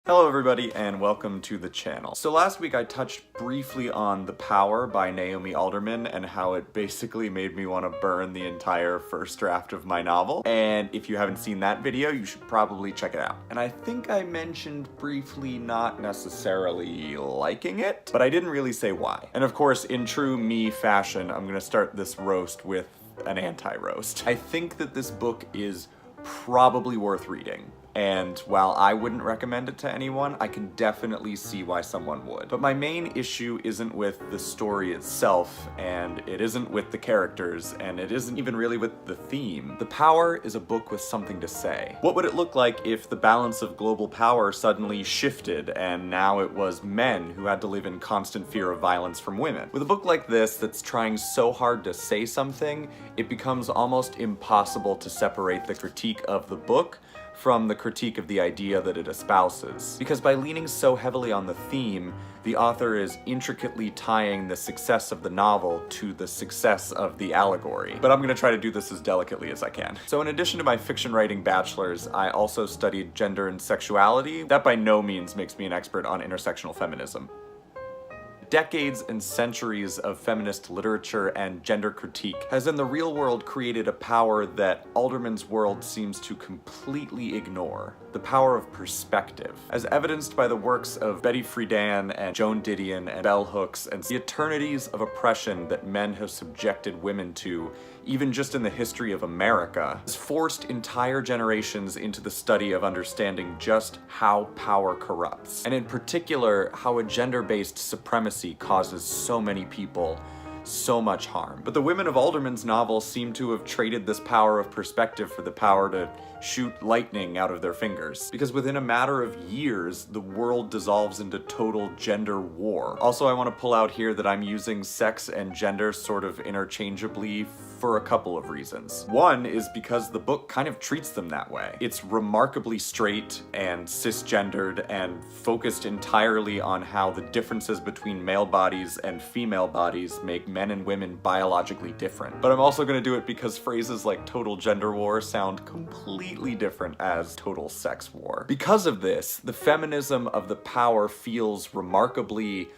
Hello everybody and welcome to the channel. So last week I touched briefly on The Power by Naomi Alderman and how it basically made me want to burn the entire first draft of my novel. And if you haven't seen that video, you should probably check it out. And I think I mentioned briefly not necessarily liking it, but I didn't really say why. And of course, in true me fashion, I'm gonna start this roast with an anti-roast. I think that this book is probably worth reading. And while I wouldn't recommend it to anyone, I can definitely see why someone would. But my main issue isn't with the story itself, and it isn't with the characters, and it isn't even really with the theme. The Power is a book with something to say. What would it look like if the balance of global power suddenly shifted, and now it was men who had to live in constant fear of violence from women? With a book like this that's trying so hard to say something, it becomes almost impossible to separate the critique of the book from the critique of the idea that it espouses. Because by leaning so heavily on the theme, the author is intricately tying the success of the novel to the success of the allegory. But I'm gonna try to do this as delicately as I can. So in addition to my fiction writing bachelor's, I also studied gender and sexuality. That by no means makes me an expert on intersectional feminism. Decades and centuries of feminist literature and gender critique has in the real world created a power that Alderman's world seems to completely ignore. The power of perspective. As evidenced by the works of Betty Friedan and Joan Didion and Bell Hooks and the eternities of oppression that men have subjected women to, even just in the history of America, has forced entire generations into the study of understanding just how power corrupts. And in particular, how a gender-based supremacy causes so many people so much harm. But the women of Alderman's novel seem to have traded this power of perspective for the power to shoot lightning out of their fingers. Because within a matter of years, the world dissolves into total gender war. Also, I want to pull out here that I'm using sex and gender sort of interchangeably for a couple of reasons. One is because the book kind of treats them that way. It's remarkably straight and cisgendered and focused entirely on how the differences between male bodies and female bodies make men and women biologically different. But I'm also going to do it because phrases like total gender war sound completely different as total sex war. Because of this, the feminism of The Power feels remarkably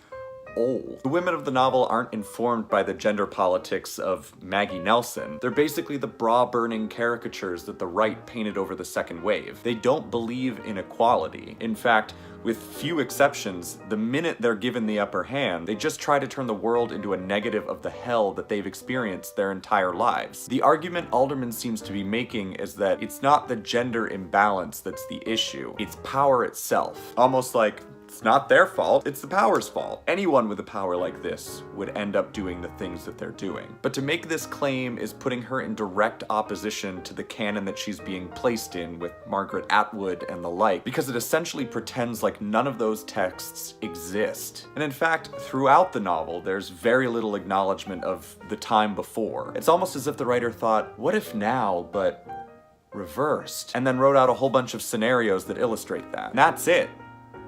old. The women of the novel aren't informed by the gender politics of Maggie Nelson. They're basically the bra-burning caricatures that the right painted over the second wave. They don't believe in equality. In fact, with few exceptions, the minute they're given the upper hand, they just try to turn the world into a negative of the hell that they've experienced their entire lives. The argument Alderman seems to be making is that it's not the gender imbalance that's the issue, it's power itself. Almost like, it's not their fault, it's the power's fault. Anyone with a power like this would end up doing the things that they're doing. But to make this claim is putting her in direct opposition to the canon that she's being placed in with Margaret Atwood and the like, because it essentially pretends like none of those texts exist. And in fact, throughout the novel, there's very little acknowledgement of the time before. It's almost as if the writer thought, what if now, but reversed? And then wrote out a whole bunch of scenarios that illustrate that. And that's it.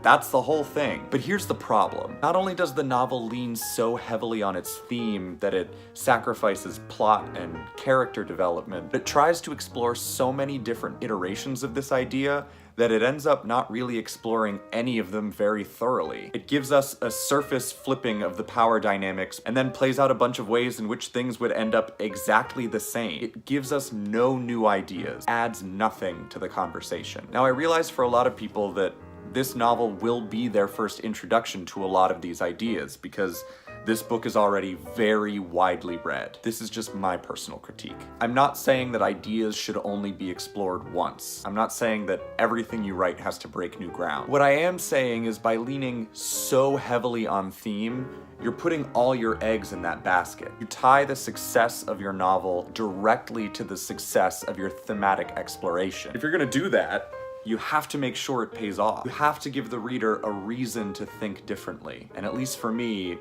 That's the whole thing. But here's the problem. Not only does the novel lean so heavily on its theme that it sacrifices plot and character development, but it tries to explore so many different iterations of this idea that it ends up not really exploring any of them very thoroughly. It gives us a surface flipping of the power dynamics and then plays out a bunch of ways in which things would end up exactly the same. It gives us no new ideas, adds nothing to the conversation. Now, I realize for a lot of people that this novel will be their first introduction to a lot of these ideas because this book is already very widely read. This is just my personal critique. I'm not saying that ideas should only be explored once. I'm not saying that everything you write has to break new ground. What I am saying is by leaning so heavily on theme, you're putting all your eggs in that basket. You tie the success of your novel directly to the success of your thematic exploration. If you're gonna do that, you have to make sure it pays off. You have to give the reader a reason to think differently. And at least for me,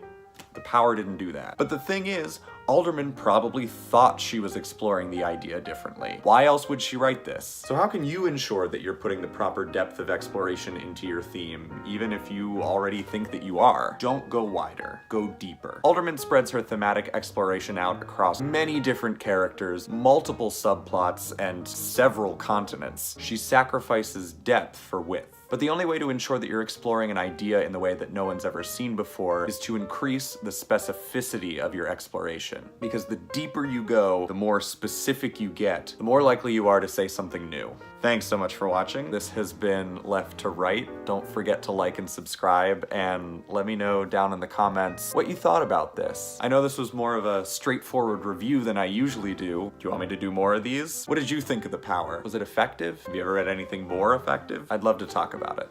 The Power didn't do that. But the thing is, Alderman probably thought she was exploring the idea differently. Why else would she write this? So how can you ensure that you're putting the proper depth of exploration into your theme, even if you already think that you are? Don't go wider, go deeper. Alderman spreads her thematic exploration out across many different characters, multiple subplots, and several continents. She sacrifices depth for width. But the only way to ensure that you're exploring an idea in the way that no one's ever seen before is to increase the specificity of your exploration. Because the deeper you go, the more specific you get, the more likely you are to say something new. Thanks so much for watching. This has been Left to Right. Don't forget to like and subscribe, and let me know down in the comments what you thought about this. I know this was more of a straightforward review than I usually do. Do you want me to do more of these? What did you think of The Power? Was it effective? Have you ever read anything more effective? I'd love to talk about it.